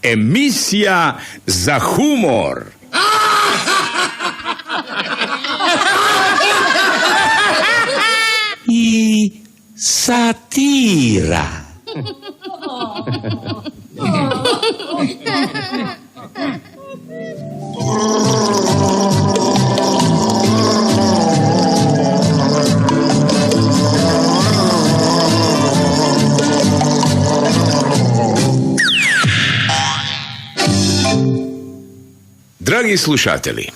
Emisija za humor. I satira. Dragi slušatelji,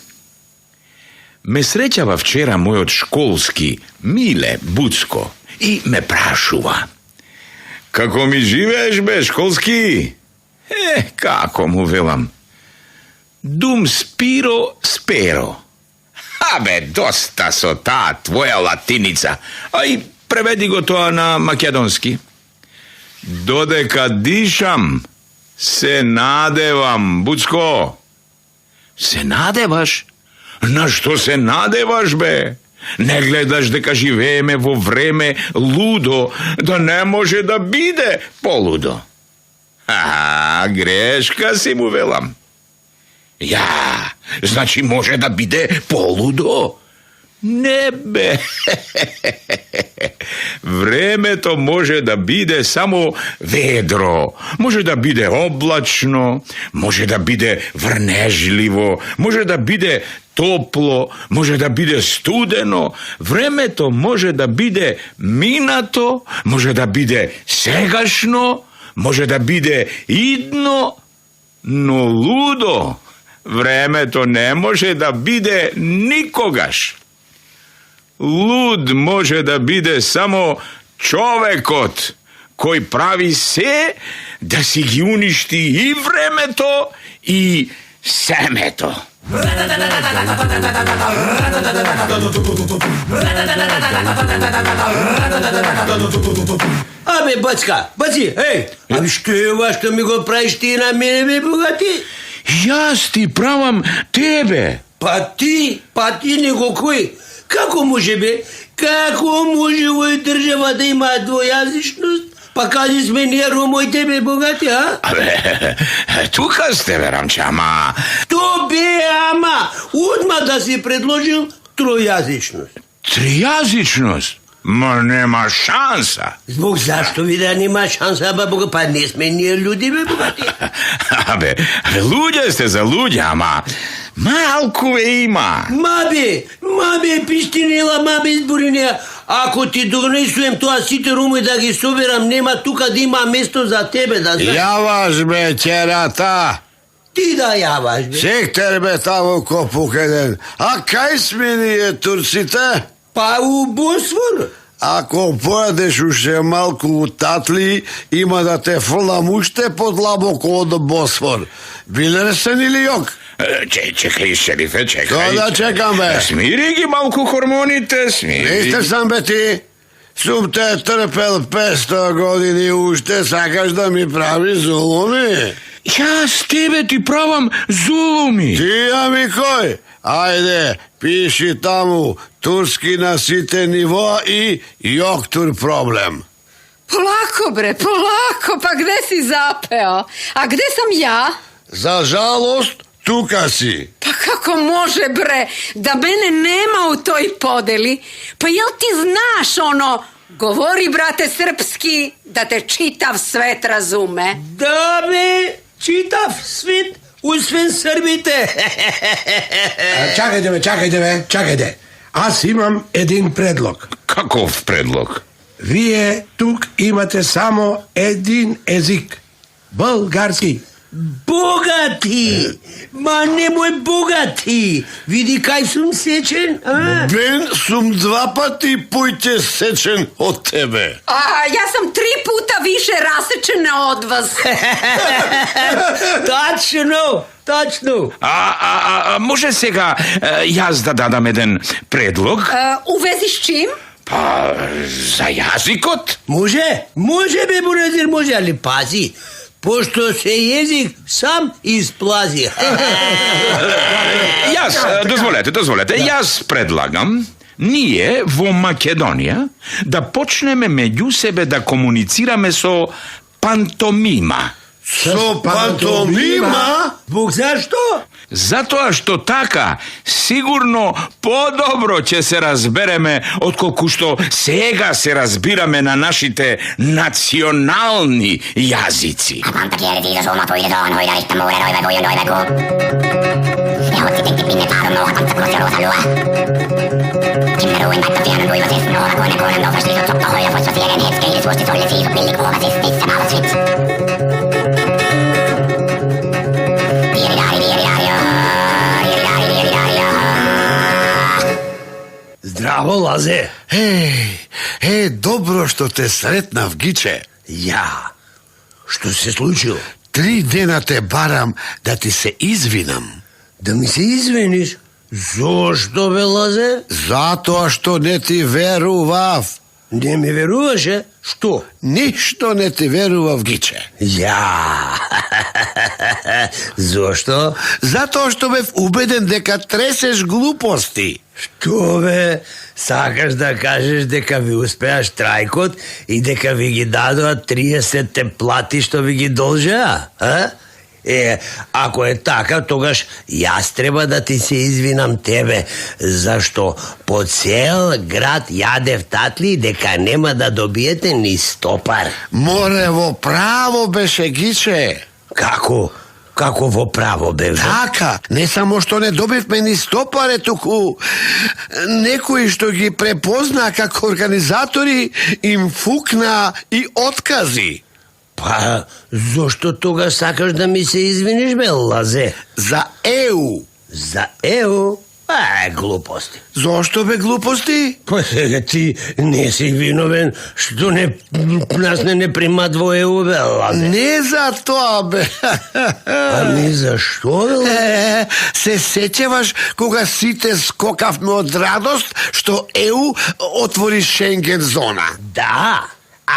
me srećava včera moj od školski Mile Bucko i me prašuva: kako mi živeš, be, školski? Kako mu velam? Dum spiro spero. Be, dosta so ta tvoja latinica, a i prevedi go to na makedonski. Dodeka dišam, se nadevam, Bucko. Se nadevaš? Na što se nadevaš, be? Ne gledaš deka živeme vo vreme ludo, da ne može da bide poludo. Greška si mu velam. Ja, znači može da bide poludo? Ne, be. Vreme to može da bide samo vedro, može da bide oblačno, može da bide vrnežljivo, može da bide toplo, može da bide studeno. Vreme to može da bide minato, može da bide segašno, može da bide idno, no ludo. Vreme to ne može da bide nikogaš. Lud može da bide samo čovekot koji pravi se da si gi uništi i vremeto i semeto. Абе, бацка, баци, ей, ами що е ова što mi го praviš ti na mene, be, bogati? Jaz ti pravam tebe. Pa ti nego koji? Kako može, be? Kako može ovoj država da ima dvojazičnost? Pa kaži s meni, Romo, tebe, bogati, a? Tuka ste, veramče, ama... To be, ama, odmah da si predložil trojazičnost. Trijazičnost? Ma nema šansa. Zbog zašto vi da nima šansa, ba boga, pa ne sme nije ljudi, be, bogati. Abe, ludje ste za ludjama. Malko ima. Mabe, pištinila, mabe izburinja. Ako ti donesujem to, a site Romo da gi soberam, nema tuka da ima mesto za tebe, da znaš. Javaš, be, ćerata. Ti da javaš, be. Ček terbe tamo ko pukeden. A kaj smenije Turcite? Pa u Bosfor. Ako pojedeš uše malko u Tatli, ima da te flam ušte podlaboko od Bosfor. Bilersen ili jok? Čekaj, šerife, čekaj. To da čekam, be. Smiri gi malko hormonite, smiri. Niste sam, be, ti? Sum te trpel 500 godini ušte, sakaš da mi pravi zulumi? Ja s tebe ti pravam zulumi. Ti, a mi koj? Ajde, piši tamo turski na site nivoa i joktur problem. Polako, bre, polako, pa gde si zapeo? A gde sam ja? Za žalost, tuka si. Pa kako može, bre, da mene nema u toj podeli? Pa jel ti znaš ono, govori, brate, srpski, da te čitav svet razume? Da, be, čitav svet, usven Srbite. Čakajte. Аз имам един предлог. Каков предлог? Вие тук имате само един език. Български. Bogati! Ma nemoj bogati! Vidi kaj sum sečen, a? Ben sum 2 pati pujte sečen od tebe. A ja sam 3 puta više rasečena od vas. Tačno. A može сега jaz da dadam jedan predlog? U vezi s čim? Pa za jazikot? Može, be, burazir, može, ali pazi, pošto se jezik sam isplazi. Dozvolete, jaz predlagam nije vo Makedonija da počneme među sebe da komunicirame so pantomima. Со пантомима? Bog, zašto? Zato što taka sigurno podobro će se razbereme odkoku što sega se razbirame na našite nacionalni jazici. Zdravo, Laze. Dobro što te sretnav, Giče. Ja. Što se slučilo? 3 dena te baram da ti se izvinam. Da mi se izviniš? Zašto, be, Laze? Zato što ne ti veruvav. Ne mi veruvaš, je? Što? Ništo ne ti veruvav, Giče. Ja. Zašto? Zato što bев ubeden deka treseš gluposti. Što, be? Sakaš da kažeš deka vi uspejaš trajkot i deka vi gi dadova 30 te plati što vi gi dolžea, a? Ako je takav, togaš jas treba da ti se izvinam tebe, zašto po cel grad jadev tatli deka nema da dobijete ni stopar. Morevo pravo beše, Giče. Kako vo pravo, be? Taka, ne samo što ne dobivme ni stopare tuku, nekoj što gi prepozna kako organizatori im fukna i otkazi. Pa, zašto toga sakaš da mi se izviniš, be, Laze? Za EU. Za EU? Gluposti. Zašto be gluposti? Pa ti nisi vinoven što nas ne prima dvoje u EU, be, Laze? Ne za to, be. A ni za što, be? Se sećevaš koga site skokavme od radost što EU otvori Schengen zona? Da,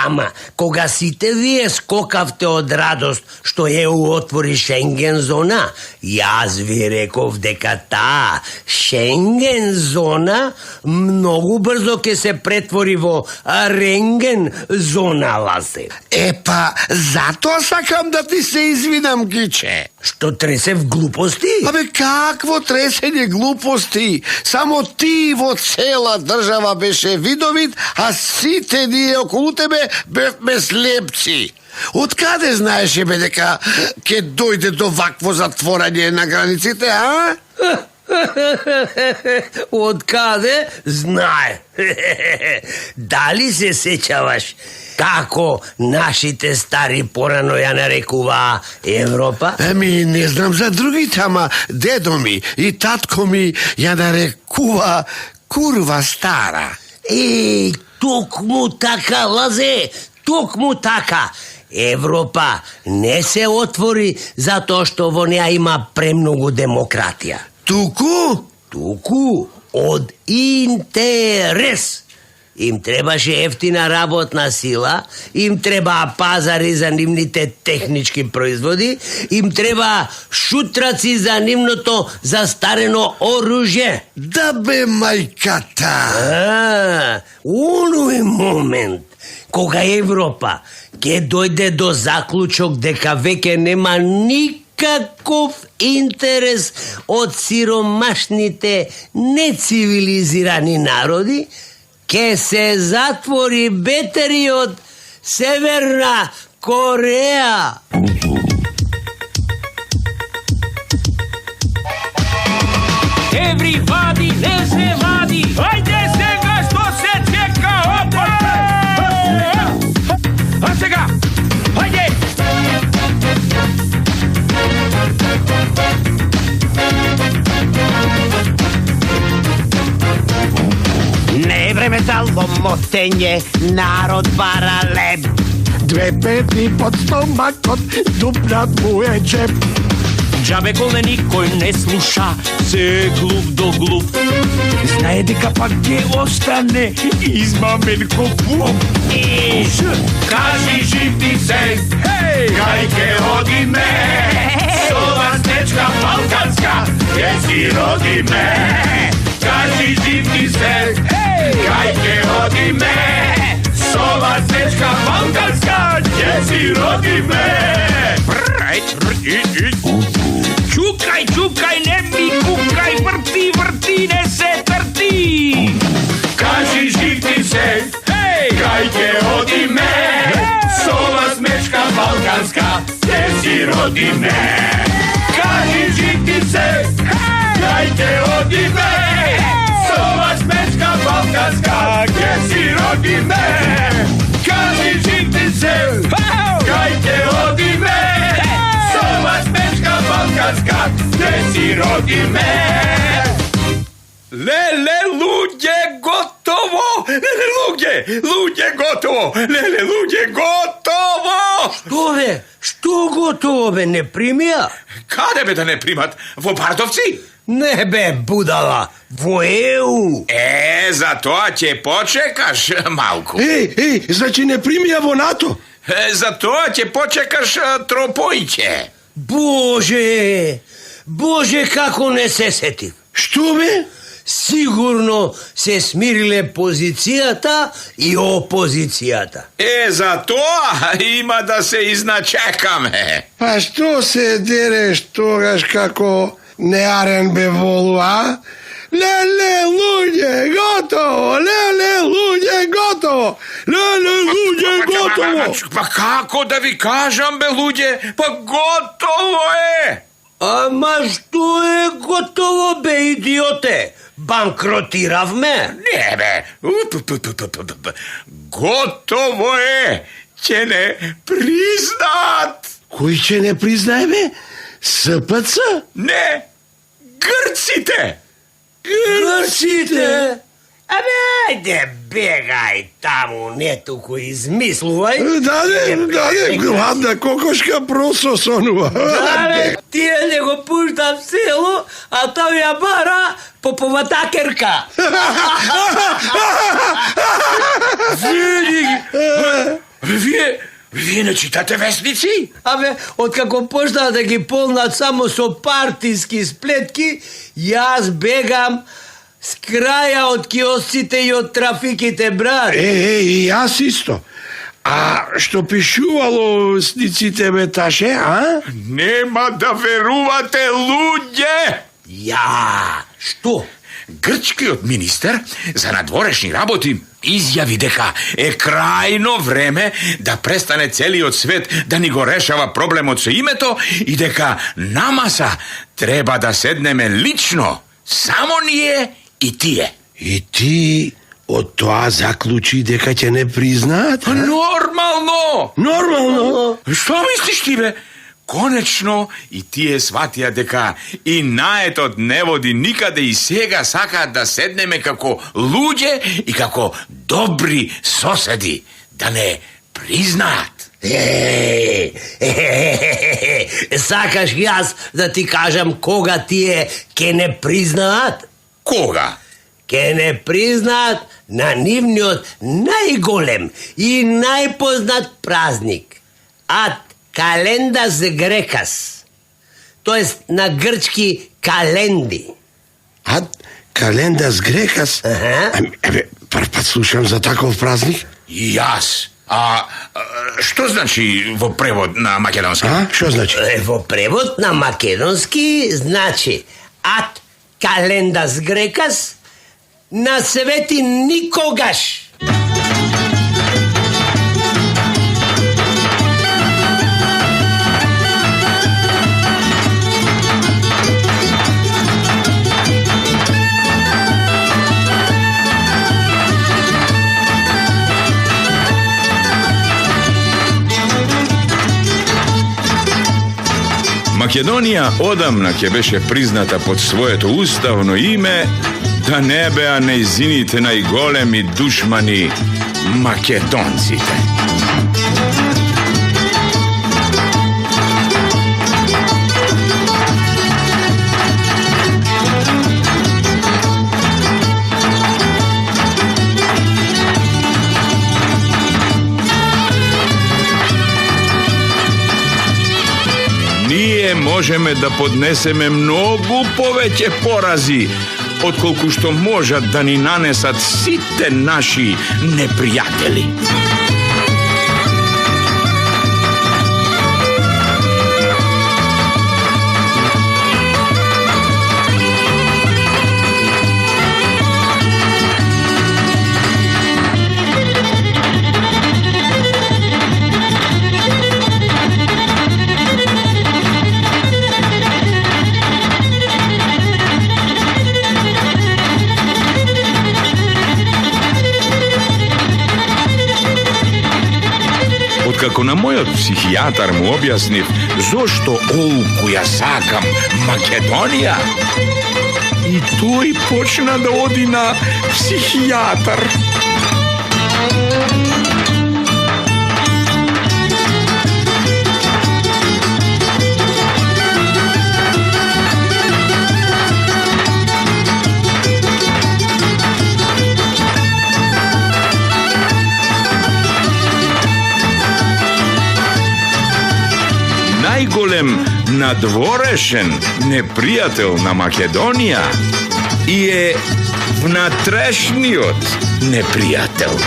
ama koga site vije skokavte od radost što EU otvori Schengen zona, jaz vi rekov deka ta Schengen zona mnogo brzo ke se pretvori vo Rengen zona, Laze. Pa zato sakam da ti se izvinam, Giče. Što trese v gluposti? Abe kakvo tresenje gluposti? Samo ti vo cela država beše vidovit, a site nije okolo tebe bevme slepci. Od kade znaješ jebe deka ke dojde do vakvo zatvoranje na granicite, a? Od kade? Znaj. Da li se sećavaš kako našite stari porano ja narekuva Evropa? Mi ne znam za drugi tama, dedo mi i tatko mi ja narekuva kurva stara. Tuk mu taka, Laze, tuk mu taka. Evropa ne se otvori zato što vonja ima premnogo demokratija. Tuku? Tuku od interes. Im trebaše jeftina rabotna sila, im treba pazari za nimnite tehnički proizvodi, im treba šutraci za nimnoto zastareno oružje. Da be majkata. Onaj moment koga Evropa ke dojde do zaključok deka veke nema nikakov interes od siromašnite necivilizirani narodi, ke se zatvori beteri od Severna Koreja. Everybody, ne se vadi, ajde svega što se čeka, opa! A svega, ajde! Ne vreme za lomotenje, narod vara lep. 2 petni pod stomakot, dupnat mu je džep. Džabe kole nikoj ne sluša, se glup do glup. Znaje deka pa gdje ostane, izmamen ko vup. Kaži živ ti se, hej, kajke rodi me. Sova stečka balkanska, gdje si rodi me. Kaži živ ti se, hej, kajke rodi me. Sova stečka balkanska, gdje si rodi me. Čukaj, čukaj, ne mi kukaj, vrti, vrti, ne se trti. Kaži žitice, hej, kajte odi me, sova smečka balkanska, te si rodi me. Kaži žitice, hej, kajte odi me, sova smečka balkanska, te si rodi me. Kaži žitice, kajte odi me, sova smečka balkanska, te si rodi me. Lele, ludzie, gotovo! Lele, ludzie, gotovo! Lele, ludzie, gotovo! Što gotovo, be, ne primija? Kade be da ne primat? Vo Bardovci? Ne, be, budala, vo EU. Za to će počekaš, malku. Ej, znači ne primija vo NATO? Za to će počekaš Tropojće. Bože, kako ne se setim. Što be? Sigurno se smirile pozicijata i opozicijata. Za to ima da se iznačekame. Pa što se dereš togaš kako ne aren be volu, a? Lele, luđe, gotovo! Lele, luđe, gotovo! Lele, luđe, gotovo! Pa kako da vi kažem, be luđe? Pa gotovo je! Ma što je gotovo, be, idiote? Bankrotirav me? Ne, be. Gotovo je! Će ne priznat! Koji će ne priznaje me? SPC? Ne! Grcite! Grcite? Ajde, begaj tamo, ne tuku izmisluvaj. Dale, gladna kokoška proso sonuva. Dale, ti je nego pušta v selo, a tam je bara popova takerka. Vi ne čitate vesnici? Абе, откако почна да ги полнат само со партиски сплетки, јас бегам с краја од киосците и од трафиките, брат. Јас исто. А што пишувало сниците меташе, а? Нема да верувате, луѓе! Што? Грчкиот министер за надворешни работи изјави дека е крајно време да престане целиот свет да ни го решава проблемот со името и дека намаса треба да седнеме лично, само ние и тие. И ти од тоа заклучи дека ќе не признаат? Нормално! Нормално? Што мислиш ти, бе? Конечно и тие сватија дека и наетот не води никаде и сега сакаат да седнеме како луѓе и како добри соседи, да не признаат. Сакаш јас да ти кажам кога тие ке не признаат? Кога? Ке не признаат на нивниот најголем и најпознат празник. Календас грекас. Тоест на грчки календи. Календас грекас? Прв пат слушам за таков празник. И јас. Што значи во превод на македонски? Што значи? Во превод на македонски значи ад календас грекас на свети никогаш. Македонија одамна ќе беше призната под своето уставно име, да не беа нејзините најголеми душмани македонците. Ние можеме да поднесеме многу повеќе порази отколку што можат да ни нанесат сите наши непријатели. Mojot psihijatar mu objasniv, zašto ovku ja sakam Makedonija. I tu i počna da odi na psihijatar. Najgolem nadvorešen neprijatelj na Makedonija je vnatrešnjot neprijatelj.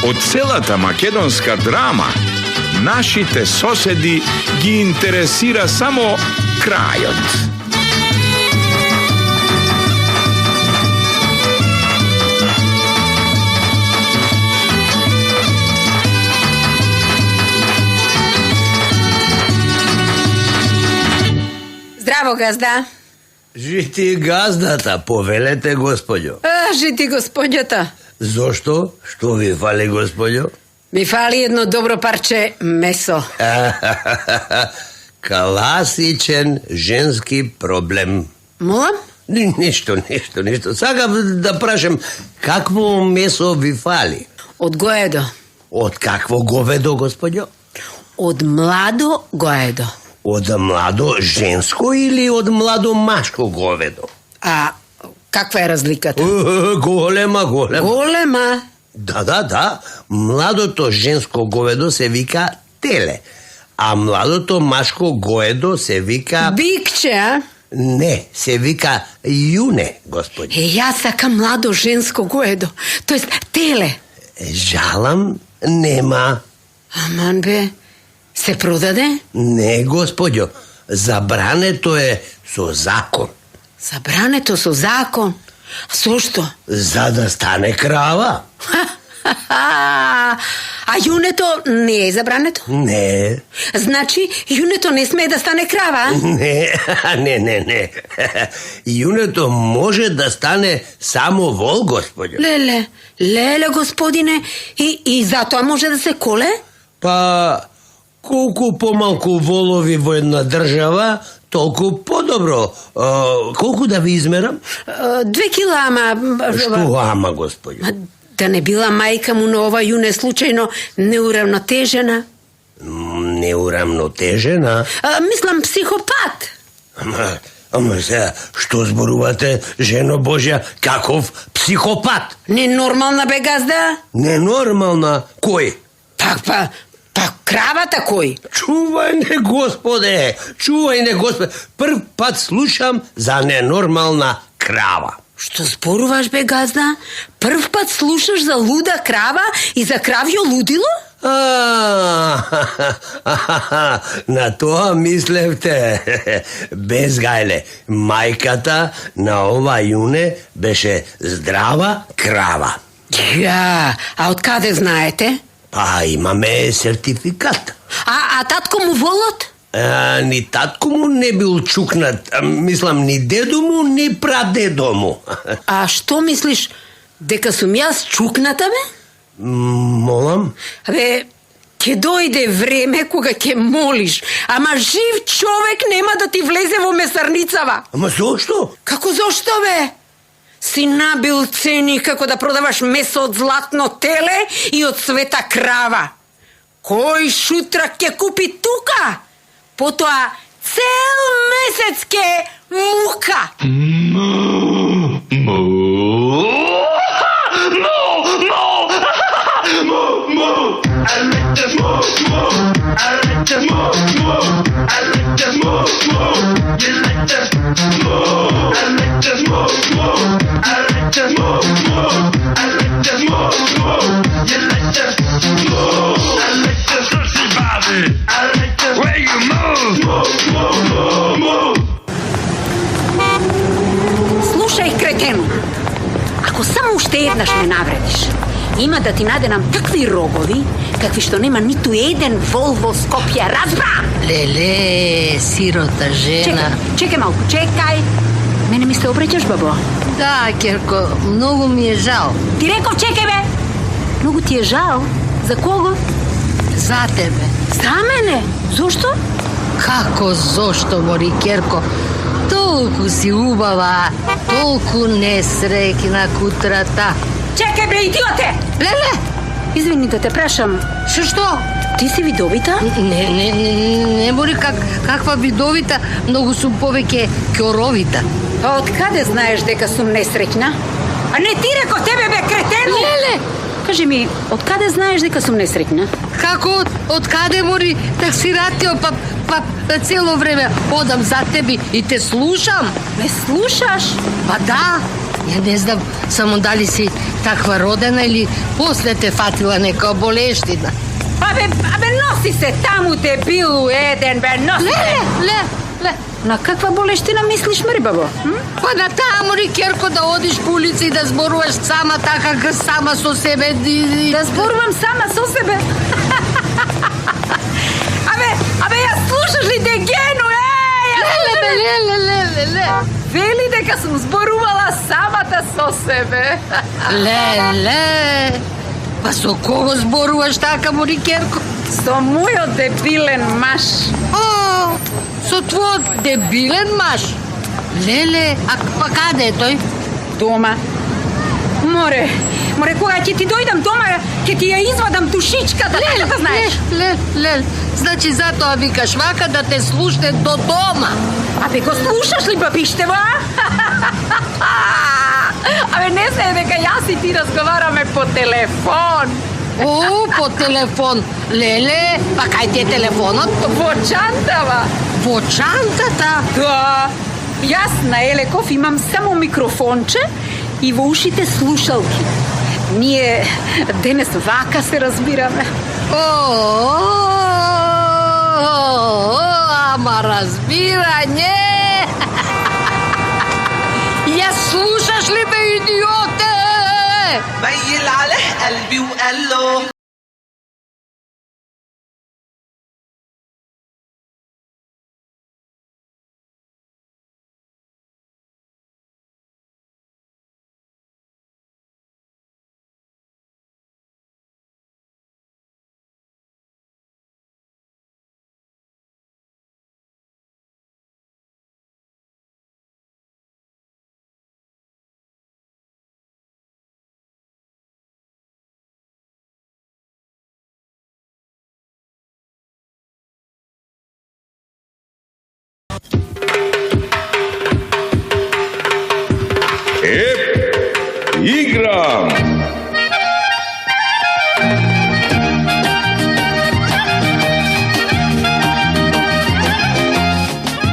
Od celata makedonska drama našite sosedi gi interesira samo krajot. Zdravo, gazda. Žiti gazdata, povelete, gospođo. Žiti gospodjata. Zašto? Što vi fali, gospođo? Mi fali jedno dobro parče meso. Klasičen ženski problem. Molim? Ništo. Sada da prašem, kakvo meso vi fali? Od gojedo. Od kakvo govedo, gospođo? Od mlado gojedo. Od mlado žensko ili od mlado maško govedo? A kakva je razlikata? Golema. Golema? Da. Mlado to žensko govedo se vika tele, a mlado to maško govedo se vika... Bikće, a? Ne, se vika june, gospođo. Ja sakam mlado žensko gojedo, to jest tele. Žalam, nema. Aman be, se prodade? Ne, gospođo, zabrane to je so zakon. Zabrane to su zakon. A zašto? Zada stane krava. A juneto nije zabraneto? Ne. Znači, juneto ne smije da stane krava? Ne. Juneto može da stane samo vol, gospođo. Lele, gospodine. I zato može da se kole? Pa, koliko pomalku volovi vojna država, toliko podobro. Koliko da vi izmeram? 2 kilama. Što ama, gospođo? Da ne bila majka mu nova june slučajno neuravnotežena? Neuravnotežena? Mislim psihopat. Ama se, što zboruvate, ženo Božja, kakov psihopat? Nenormalna be gazda? Nenormalna? Koji? Pa krava takoj. Čuvajne gospode. Prv pat slušam za nenormalna krava. Što zboruvaš be gazda? Prv pat slušaš za luda krava i za kravjo ludilo? Na to mislevte. Bez gajle, majkata na ova june beše zdrava krava. Ja, a od kade znajete? Pa imame sertifikat. A tatko mu volot? Ni tatko mu ne bil čuknat. Mislim, ni dedu mu, ni pradedu mu. A što misliš, deka sum jaz čuknata be? Molam? Be, ke dojde vreme koga ke moliš, ama živ čovek nema da ti vleze vo mesarnicava. Ama zašto? Kako zašto be? Si nabil ceni kako da prodavaš meso od zlatno tele i od sveta krava. Koji šutra ke kupi tuka? Potoa cel mesec ke muka. Where you move? Ако само уште еднаш ме навредиш, има да ти наденам такви рогови, какви што нема ниту еден вол во Скопје, разбра? Леле, сирота жена. Чекај малку, чекај. Мене ми се обреќаш, бабо? Да, Керко, многу ми е жал. Ти реков, чекај бе! Многу ти е жал? За кого? За тебе. За мене? Зошто? Како зошто, мори Керко? Толку си убава, толку несреќна кутрата. Чекај бе, идиоте! Леле! Извини да те прашам. Што? Ти си видовита? Не мори каква видовита, многу сум повеќе кјоровита. А од каде знаеш дека сум несреќна? А не ти реко тебе бе, кретено! Леле! Кажи ми, од каде знаеш дека сум несреќна? Како, од каде мори таксиратио, па цело време одам за тебе и те слушам. Ме слушаш? Па да, ја не знам само дали си таква родена или после те фатила нека болештина. Абе, носи се таму дебилу еден, бе, носи се! Ле. На каква болештина мислиш, мери, бабо? Па на таа мори Керко да одиш по улици и да зборуваш сама така, сама со себе. Да зборувам сама со себе? Абе, ја слушаш ли Дегену, Леле. Вели дека сум зборувала самата со себе. Леле. Па со кого зборуваш така, мори Керко? Со мојот дебилен маж. О, со твојот дебилен маж? Леле, а па каде е тој? Дома. Море, кога ќе ти дојдам дома, ќе ти ја извадам душичката, така да знаеш. Леле, значи затоа викаш вака да те слушне до дома. Абе, го слушаш ли, бабиштево, Абе, не се дека јас и ти разговараме по телефон. О, по телефон. Леле, па кај ти е телефонот? Во чантава. Во чантата? Да. Јас на Елеков имам само микрофонче и во ушите слушалки. Ние денес вака се разбираме. Ама разбирање. Ја слушаш ли бе, идиоте? ميل عليه قلبي وقال له Играм!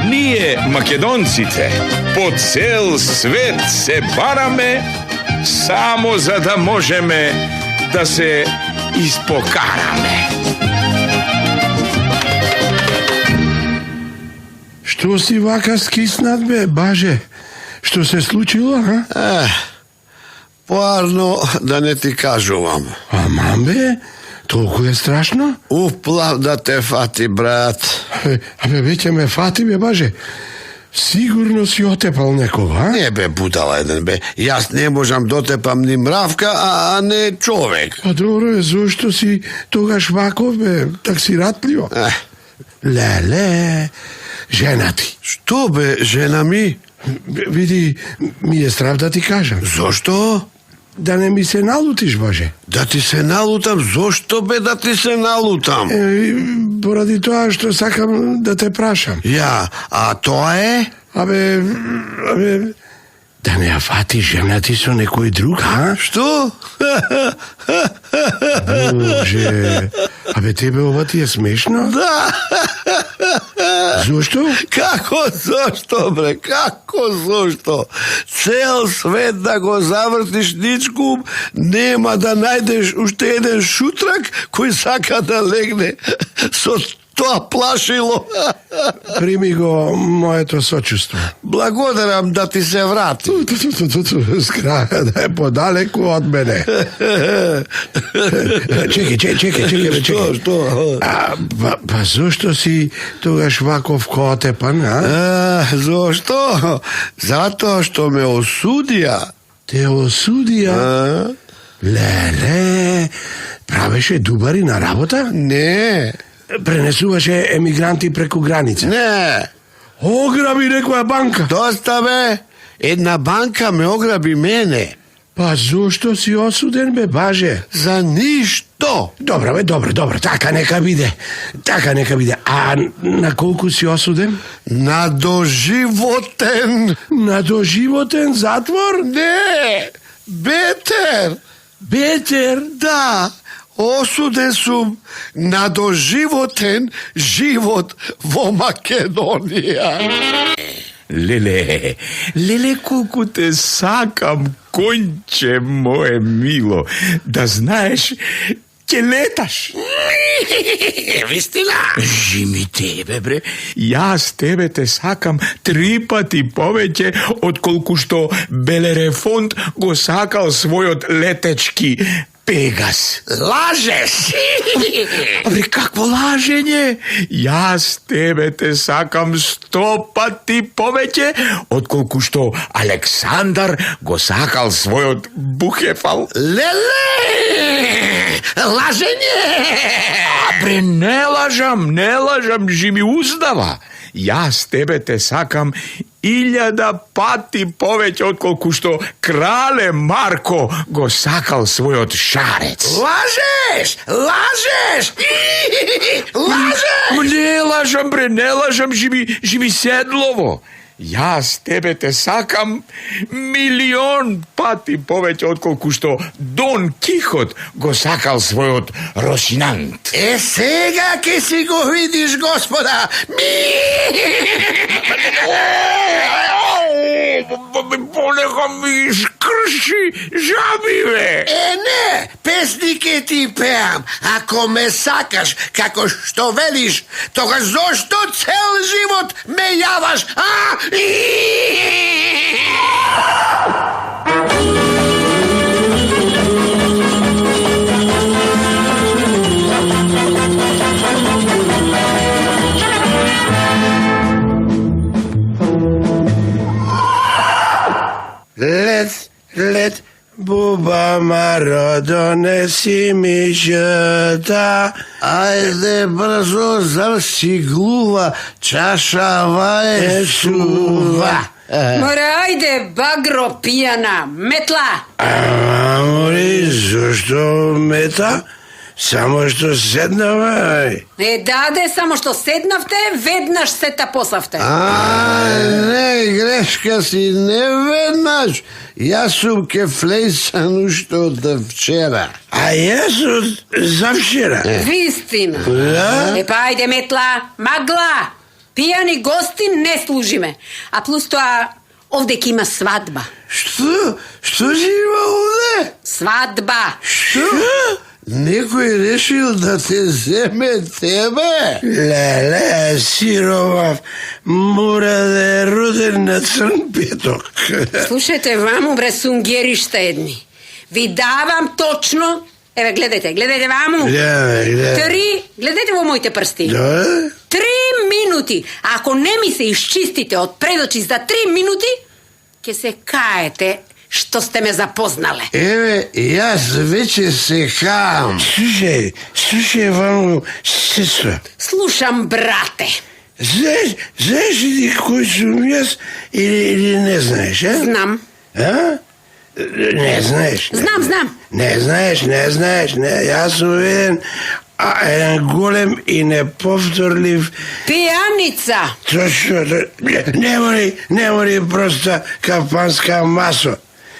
Ние, македонците, по цел свет се бараме само за да можеме да се испокараме. Што си вака скиснат, бе, баже? Што се случило, а? Поарно да не ти кажувам. Аман, бе, толку е страшно? Уплав да те фати, брат. Абе, веќе ме фати, бе, баже. Сигурно си отепал некого, а? Не бе, будала еден, бе. Јас не можам дотепам ни мравка, а не човек. Па добро е, зошто си тогаш ваков, бе, так си ратливо? Леле, жена ти. Што бе, жена ми? Види, ми е страв да ти кажам. Зошто? Да не ми се налутиш, боже. Да ти се налутам? Зошто бе да ти се налутам? Поради тоа што сакам да те прашам. Ја, а тоа е? Абе, да не ја фати жена ти со некој друг, а? Што? Боже, абе тебе ова ти е смешно? Да. Зошто? Како зошто, бре? Како зошто? Цел свет да го завртиш ничкум, нема да најдеш уште еден шутрак кој сака да легне со тоа плашило. Прими го моето сочувство. Благодарам да ти се врати. Скраja да е подалеку од мене. Чекай. Што? Па зошто си тогаш ваков коотепан, а? Зошто? Затоа што ме осудија. Те осудија? Леле, правеше дубари на работа? Не. Пренесуваше емигранти преку граница? Не. Ограби некоја банка? Доста бе. Една банка ме ограби мене. Па зошто си осуден, бе, баже? За ништо. Добро, така нека биде. А на колку си осуден? На доживотен. На доживотен затвор? Не. Бетер. Бетер? Да. Осуден сум на доживотен живот во Македонија. Леле, колку те сакам, конче мое мило, да знаеш, ќе леташ. Вистина? Жими тебе, бре. Јас тебе те сакам 3 пати повеќе отколку што Белерефонт го сакал својот летечки Пегас. Лажеш! Абе, какво лажење? Јас тебе те сакам 100 пати повеќе отколку што Александар го сакал својот Бухефал. Леле! Лажење! Абе, не лажам, жими уздава. Јас тебе те сакам 1000 пати повеќе отколку што крале Марко го сакал својот шарец. Лажеш! Не лажам, жими седлово. Јас тебе те сакам 1.000.000 пати повеќе отколку што Дон Кихот го сакал својот Росинант. Сега ке си го видиш, господа. Понека ми искрши жабиве. Не, песни ке ти пеам. Ако ме сакаш, како што велиш, тогаш зошто цел живот ме јаваш, а? Лед, буба маро, донеси ми жета. Ајде брзо, завсиглува, чашава е сува. Море, ајде, багро пијана, метла. Мори, зошто мета? Само што седнава. Даде, само што седнавте, веднаш се тапосавте. Не, грешка си, не веднаш. Јас сум кефлејсан уште од вчера. А јас од завчера. Вистина. Да? Епа, ајде, метла, магла. Пијани гости не служиме. А плюс тоа, овде ке има свадба. Што? Што си има овде? Свадба. Што? Некој решил да те земе тебе? Леле, сиромав, мора да е роден на црн петок. Слушајте, ваму, бре, сунгеришта едни. Ви давам точно, еве, гледайте ваму. Гледайте во моите прсти. Да? 3 минути. Ако не ми се исчистите од предочи за 3 минути, ќе се каете што сте ме запознале. Еве, јас веќе се каам. Слушај, ваму, сестра. Слушам, брате. Знаеш ли кој сум јас или не знаеш, а? Знам. А? Не знаеш? Знам. Не знаеш, јас сум еден голем и неповторлив... Пијаница. Точно, не мори проста капанска масо.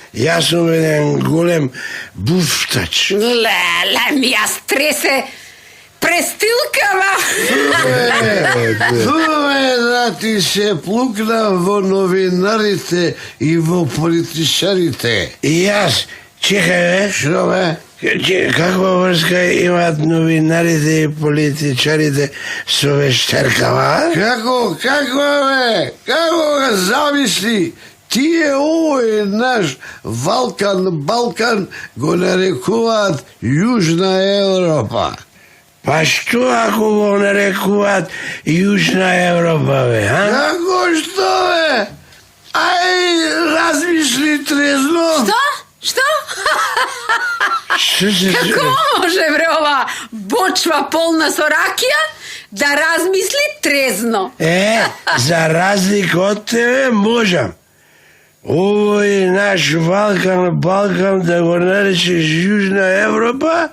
Јас сум еден голем буфтач. Леле, ми ја стресе престилкава. Тоа да ти се плукна во новинарите и во политичарите. И јас Чекай, Що бе? каква врска имат новинарите и политичарите со вещеркава? Како бе? Како ga замисли? Тие овој наш Балкан го нарекуваат Јужна Европа. Па што ако го нарекуваат Јужна Европа, бе, а? Како што бе? Ај, размисли трезно. Што? Што се... Како може, бре, ова бочва полна со ракија да размисли трезно? За разлика од тебе можам. Овој наш Балкан да го наречеш Јужна Европа,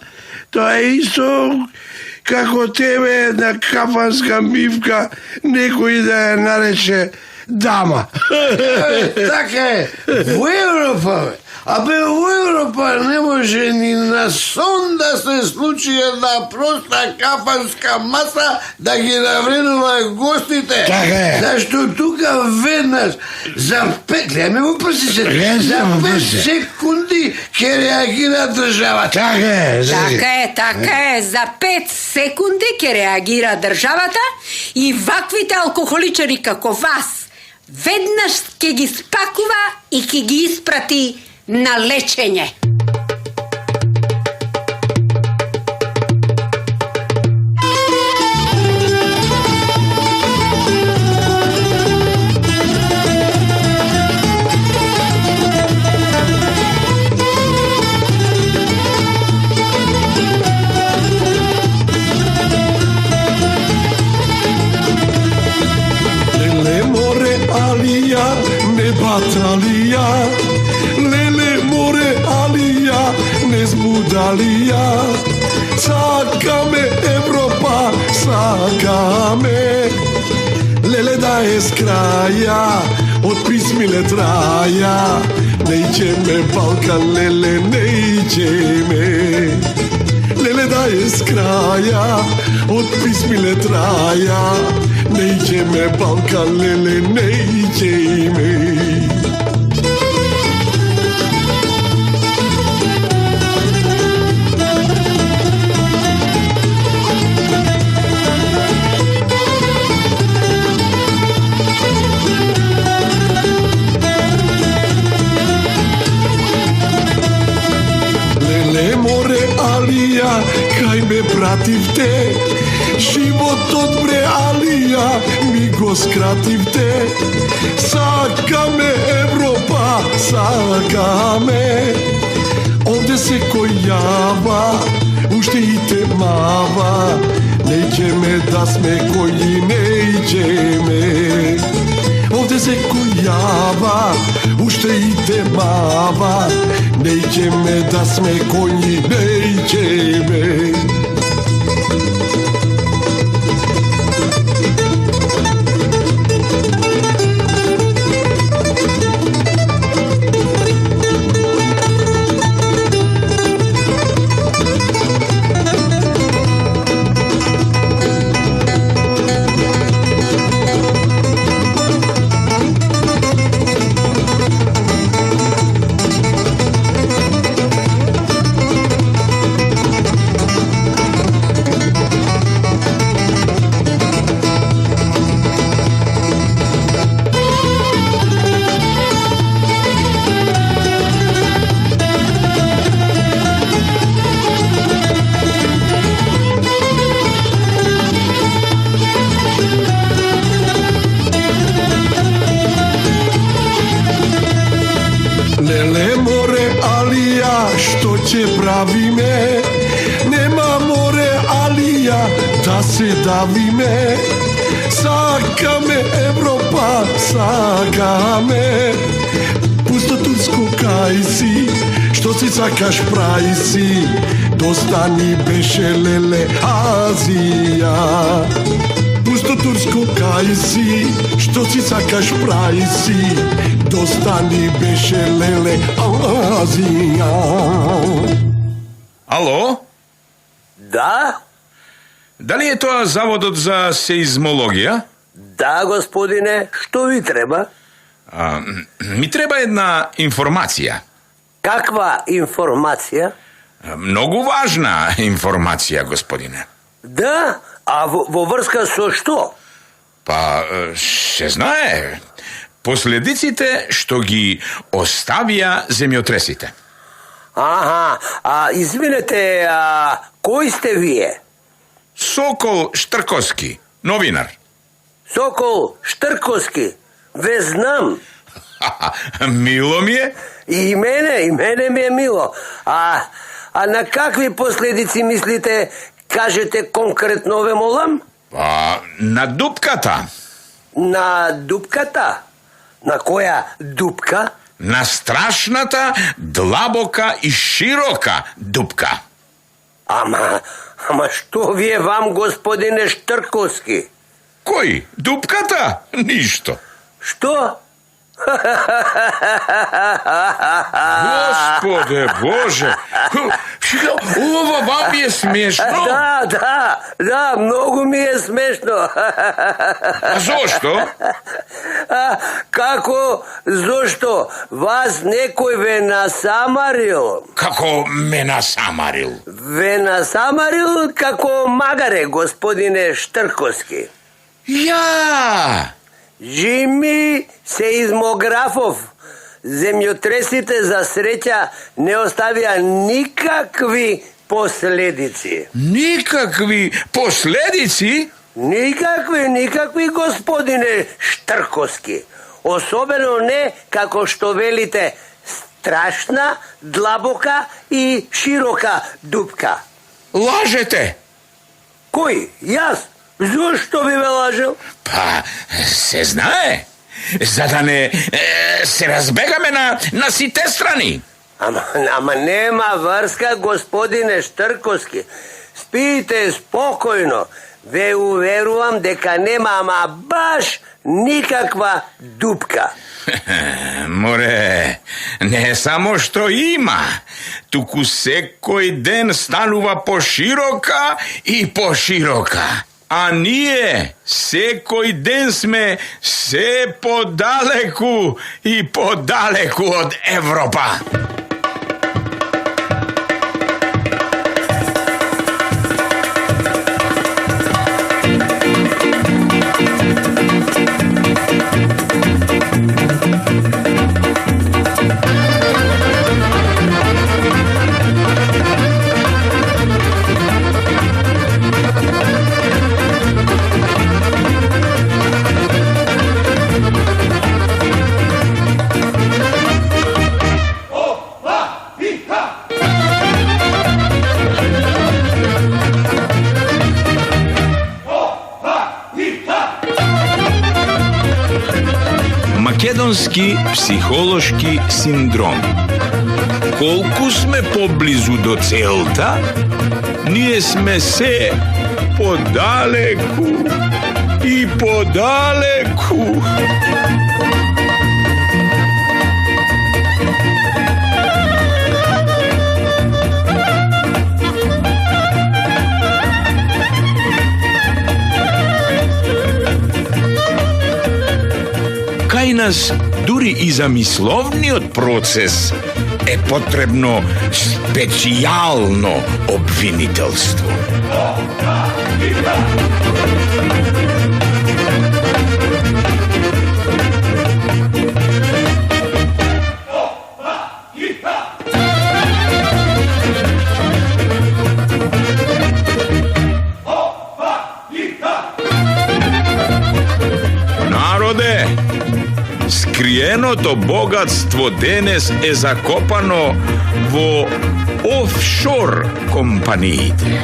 тоа е исто како тебе една кафанска мивка некој да ја нарече дама. Така е, во Европа, бе. Абе, во Европа не може ни на сон да се случи една проста кафанска маса да ги навредува гостите. Така е. Зашто тука веднаш за 5, гледаме во прсичето, за 5 секунди ќе реагира државата. Така е, за 5 секунди ќе реагира државата и ваквите алкохоличари како вас веднаш ќе ги спакува и ќе ги испрати на лечење. Lele more alija, ne batalija. Lele more alija, ne zbudalija. Saka me Evropa, saka me. Lele da je s kraja, od pismile traja. Ne iće me Balkan, lele, ne iće me. Lele da je s kraja, od pismile traja. Ne iće me Balkan, lele, ne iće me. Lele more alija, kaj me prativte. Život bre alija, mi go skrativte. Saka me Evropa, saka me. Ovde se kojava, ušte i te mava. Neće me da sme koji neće me. Ovde se kojava, ušte i te mava. Neće me da sme koji neće me. Lele more alija, što će pravi me. Nema more alija, da se davi me. Saka me Evropa, saka me. Pusto tursko kaj si, što si sakaš praj si. Dostani beše lele Azija. Pusto tursko kaj si, što si sakaš praj si. Dostani beše lele Azija. Ало? Да? Дали е тоа заводот за сеизмологија? Да, господине, што ви треба? Ми треба една информација. Каква информация? Много важна информация, господине. Да? А во врска со што? Па, се знае. Последиците што ги оставија земјотресите. Аха, извинете, кој сте вие? Сокол Штрковски, новинар. Сокол Штрковски, ве знам. Мило ми е. И мене ми е мило. А на какви последици мислите, кажете конкретно, ве молам? На дупката. На дупката? На која дупка? На страшната, длабока и широка дупка. Ама што вие вам, господине Штрковски? Кој? Дупката? Ништо. Што? Господе Боже! Ова вам е смешно? Да, многу ми е смешно. А зошто? Како зошто? Вас некој ве насамарил? Како ме насамарил? Ве насамарил како магаре, господине Штрковски. Ја! Жими сеизмографов. Земјотресите за среќа не оставија никакви последици. Никакви последици? Никакви, господине Штрковски. Особено не, како што велите, страшна, длабока и широка дупка. Лажете! Кој? Јас? Зошто би ме лажел? Па, се знае. За да не се разбегаме на сите страни. Ама нема врска, господине Штрковски. Спиите спокојно. Ве уверувам дека нема ама баш никаква дупка. Море, не само што има, туку секој ден станува поширока и поширока. А ние секој ден сме се подалеку и подалеку од Европа. Македонски психолошки синдром. Колку сме поблизу до целта, ние сме се подалеку и подалеку. Кај нас дури и за мисловниот процес е потребно специјално обвинителство. Народе, скриеното богатство денес е закопано во офшор компаниите.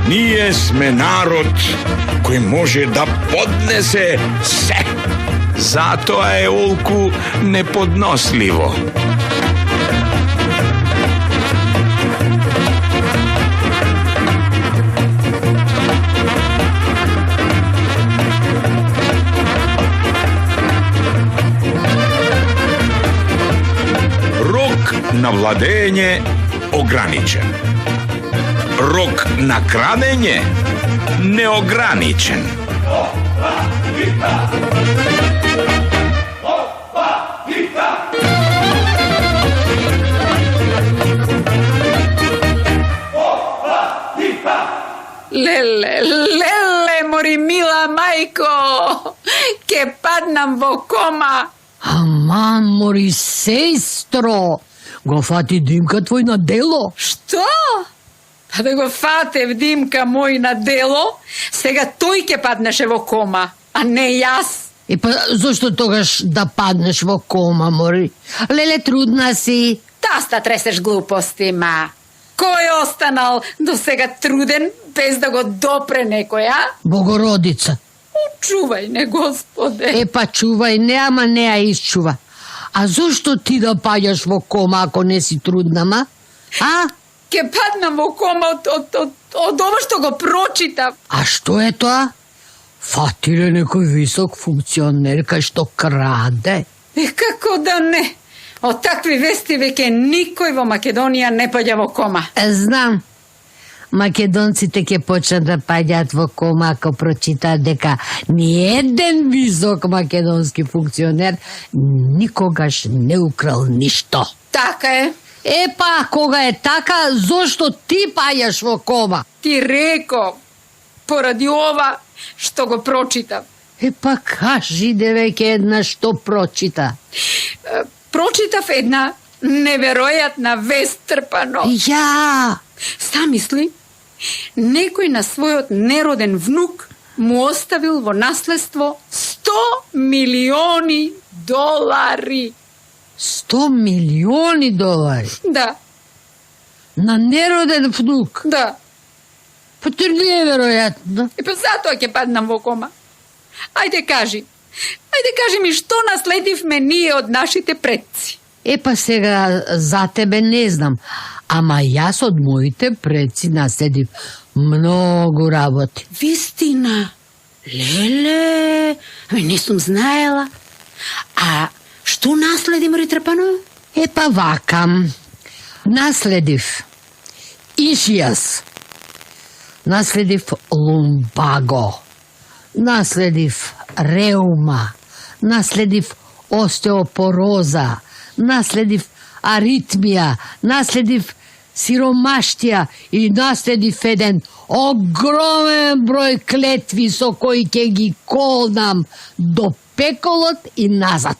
Ние сме народ кој може да поднесе се. Затоа е олку неподносливо. na vladanje ograničen. Rok na kradanje neograničen. Lele, mori mila majko, ke padnam vo koma. Aman, mori sestro, go fati Dimka tvoj na delo. Što? Pa da go fate Dimka moj na delo, сега той ке паднеше во кома, а не јас. E pa zašto togaš da padneš vo koma, mori? Lele, trudna si. Доста тресеш глупостима. Кој е останал до сега труден без да го допре некој, а? Богородица. Чувај не, Господе. E pa čuvaj, ne, ама не ја isčuva. A zašto ti da pađaš vo koma ako ne si trudna, ma? A? Ке паднам во кома од ова што го прочитав. A što je to? Fatile nekoj visok funkcioner kaj što krade. Како да не? Од такви вести веќе никој во Македонија не паѓа во кома. Znam. Македонците ќе почнат да паѓаат во кома ако прочитаат дека ниеден висок македонски функционер никогаш не украл ништо. Така е. Епа, кога е така, зошто ти паѓаш во кома? Ти реков, поради ова што го прочитав. Епа, кажи девеќе една што прочита. Прочитав една неверојатна вест, Трпано. Ја! Замисли, некој на својот нероден внук му оставил во наследство 100 милиони долари. 100 милиони долари? Да. На нероден внук? Да. Па тоа не е веројатно. И па затоа ќе паднам во кома. Ајде кажи ми што наследивме ние од нашите предци. Епа сега за тебе не знам, ама јас од моите предци наследив многу работи. Вистина? Леле, не сум знаела. А што наследи, Мари Трпано? Епа вакам, наследив ишијас, наследив лумбаго, наследив реума, наследив остеопороза, наследив аритмија, наследив сиромаштија и наследив еден огромен број клетви со кои ќе ги колнам до пеколот и назад.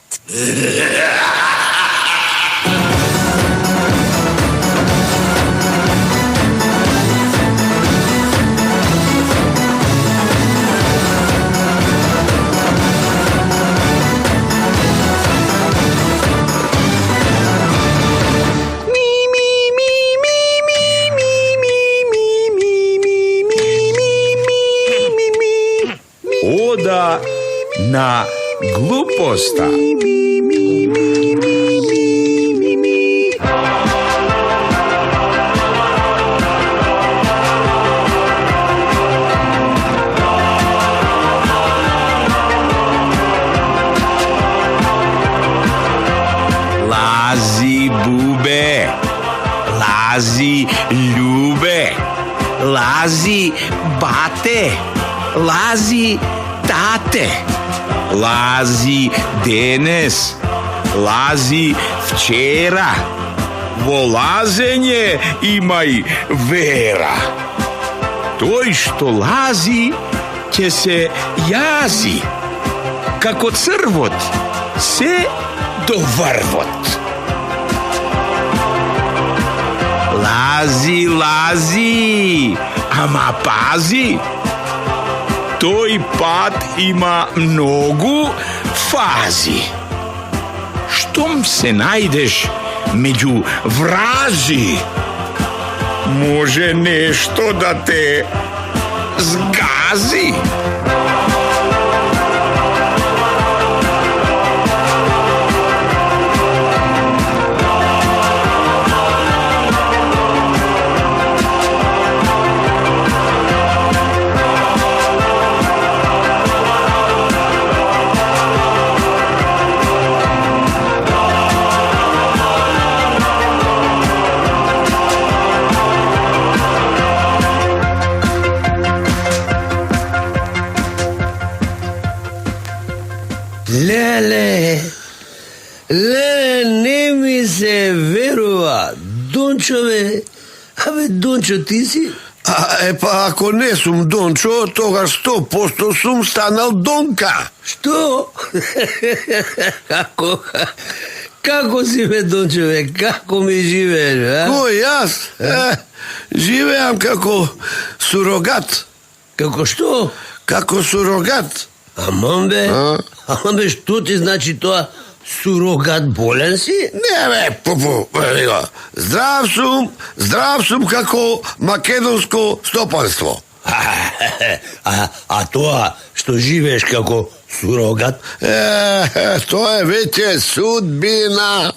Ода на глупоста. Лази, бубе, лази, љубе, лази, бате, лази, тате, лази денес, лази вчера, во лазење имај вера. Тој што лази, ќе се јази, како црвот, се до врвот. Лази, лази, ама пази, тој пат има многу фази. Штом се најдеш меѓу врази, може нешто да те згази. Леле, не ми се верува. Дончове, абе, Дончо, ти си? Па ако не сум Дончо, тогаш 100% сум станал Донка. Што? Како си, бе, Дончове? Како ми живееш, а? Кој јас? Живеам како сурогат. Како што? Како сурогат. Аман бе, што ти значи тоа сурогат, болен си? Не бе, пупу, здрав сум како македонско стопанство. А тоа што живееш како сурогат? Тоа е веќе судбина.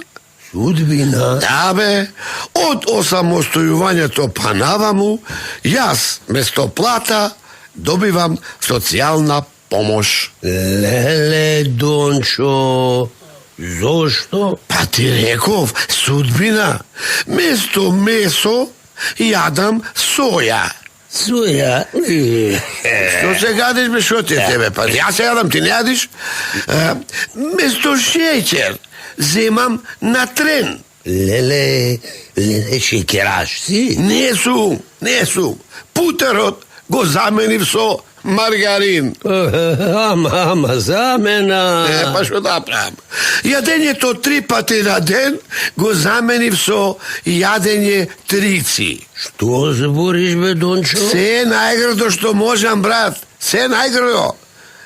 Судбина? Да бе, од осамостојувањето па наваму, јас место плата добивам социјална помош. Леле, Дончо, зошто? Па ти реков, судбина. Место месо јадам соја. Соја? Што се гадиш, бе, шо ти е тебе? Па јас се јадам, ти не јадиш? Место шеќер земам на трен. Леле, шеќераш си? Не сум. Путерот го заменив со маргарин. Ама замена. Па што да правам? Јадењето 3 пати на ден го заменив со јадење трици. Што збориш, бе, Дончо? Се најградо што можам, брат. Се најградо.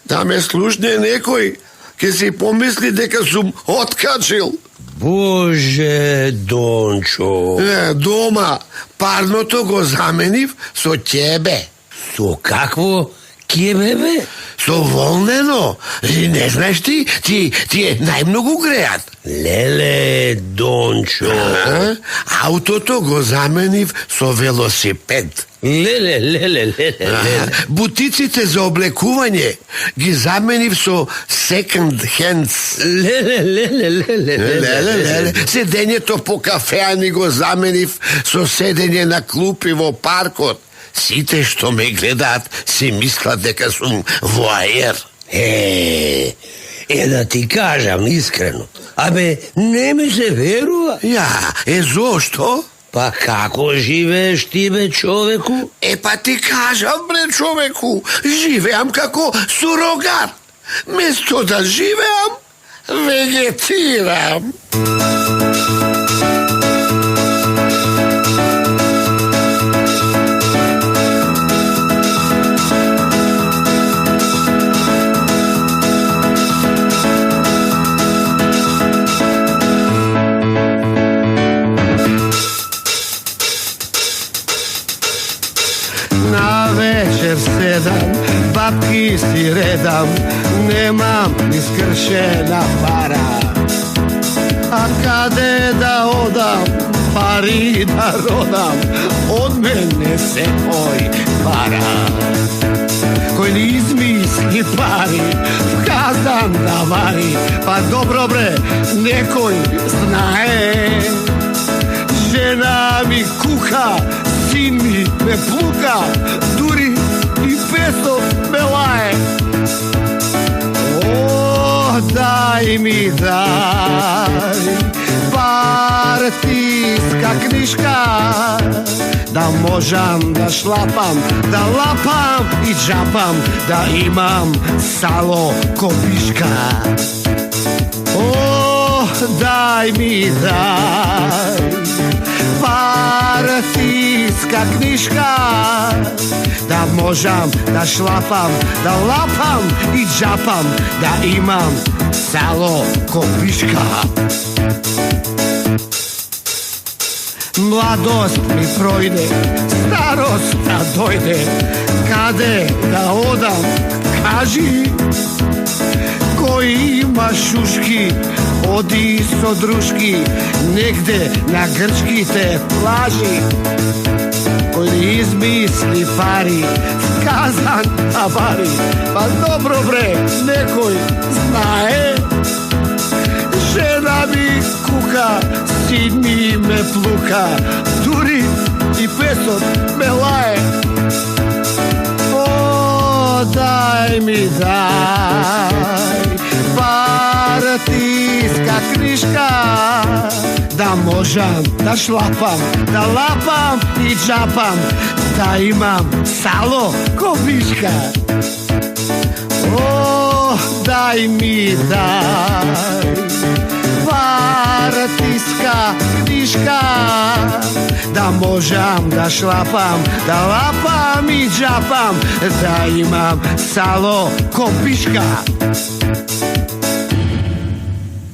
Да ме слушне некој, ке си помисли дека сум откачил. Боже, Дончо. Дома парното го заменив со ќебе. Со какво ќебе, бе? Со волнено. Не знаеш ти е најмногу греат. Леле, Дончо. Аутото го заменив со велосипед. Леле. Бутиците за облекување ги заменив со second hands. Леле. Седењето по кафеани го заменив со седење на клупи во паркот. Сите што ме гледаат си мислат дека сум воаер. Да ти кажам искрено, абе, не ми се верува. Зошто? Па како живееш ти, бе, човеку? Па ти кажам, бре, човеку, живеам како сурогат. Место да живеам, вегетирам. Вечер седам, бабки си редам, немам ни скршена пара. А каде да одам, пари да родам, од мене секој пара. Кој ни измисли пари, в казан да вари, па добро бре, некој знае. Жена ми кука, син ми ме плука, дури и песо ме лае. О, дај ми дај партиска книжка, да можам да шлапам, да лапам и джапам, да имам сало копишка. О, дај ми дај партиска книжка, да можам да шлапам, да лапам и джапам, да имам сало копишка. Младост ми пројде, старост да дојде, каде да одам, кажи. Кој има шушки, оди со дружки, негде на грчките плажи. Кој измисли пари, казан на бари, па добро бре, некој знае. Жена ми кука, син ми ме плука, дури и песот ме лае. О, дај ми дај партиска knjiška, da možem da šlapam, da lapam i džapam, da imam salo ko viška. O, daj mi daj, partijska knjiška, da možem da šlapam, da lapam i džapam, da imam salo ko viška.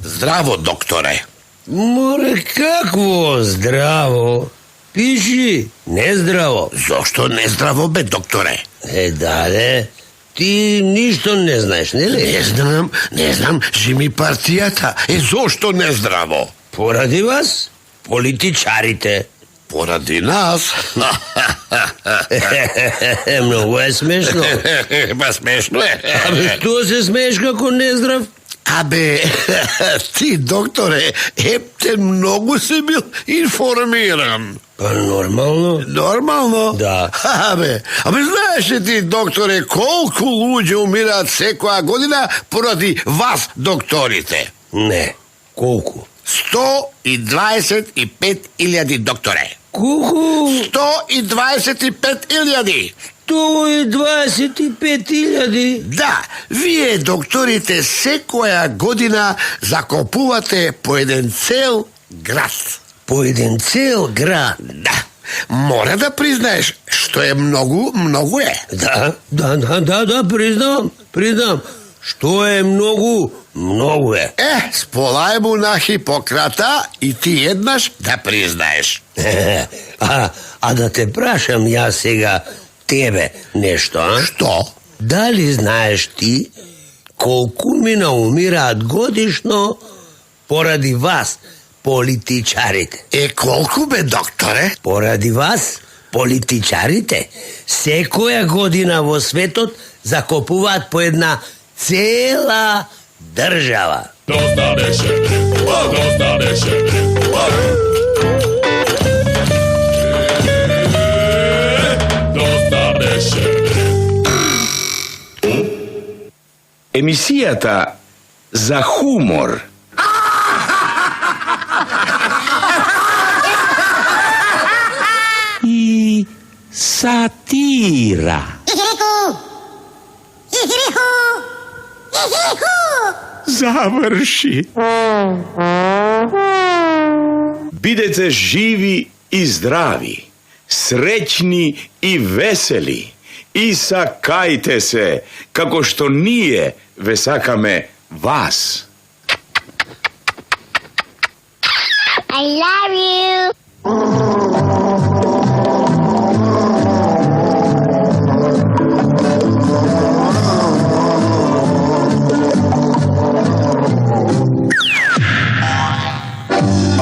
Zdravo, doktore. More, kakvo zdravo? Piši, nezdravo. Zašto nezdravo, be, doktore? Dale, ti ništo ne znaš, ne li? Ne znam, živi partijata. Zašto nezdravo? Poradi vas, političarite. Poradi nas? Mnogo je smešno. Pa smešno je. Što se smeš kako nezdrav? Abe, ti, doktore, te mnogo si bil informiran. Pa normalno. Normalno? Da. Abe znaš li ti, doktore, koliko luđe umira sekoja godina poradi vas, doktorite? Ne, koliko? 125.000, doktore. Koliko? 125.000. 125.000? Da, vije, doktorite, sekoja godina zakopuvate po jedan cel grad. Po jedan cel grad? Da, mora da priznaješ, što je mnogo je. Da, priznam. Što je mnogo je. Spolajmo na Hipokrata i ti jednaš da priznaješ. A da te prašam ja сега tebe nešto, a? Što? Da li znaš ti koliko mi naumirat godišno poradi vas, političarite? Koliko be, doktore? Poradi vas, političarite, sekoja godina vo svetot zakopuvat po jedna cela država. Dosta deše. Емисијата за хумор. И сатира. Заврши. Бидете живи и здрави, среќни и весели, и сакајте се, како што ние ве сакаме вас. I love you.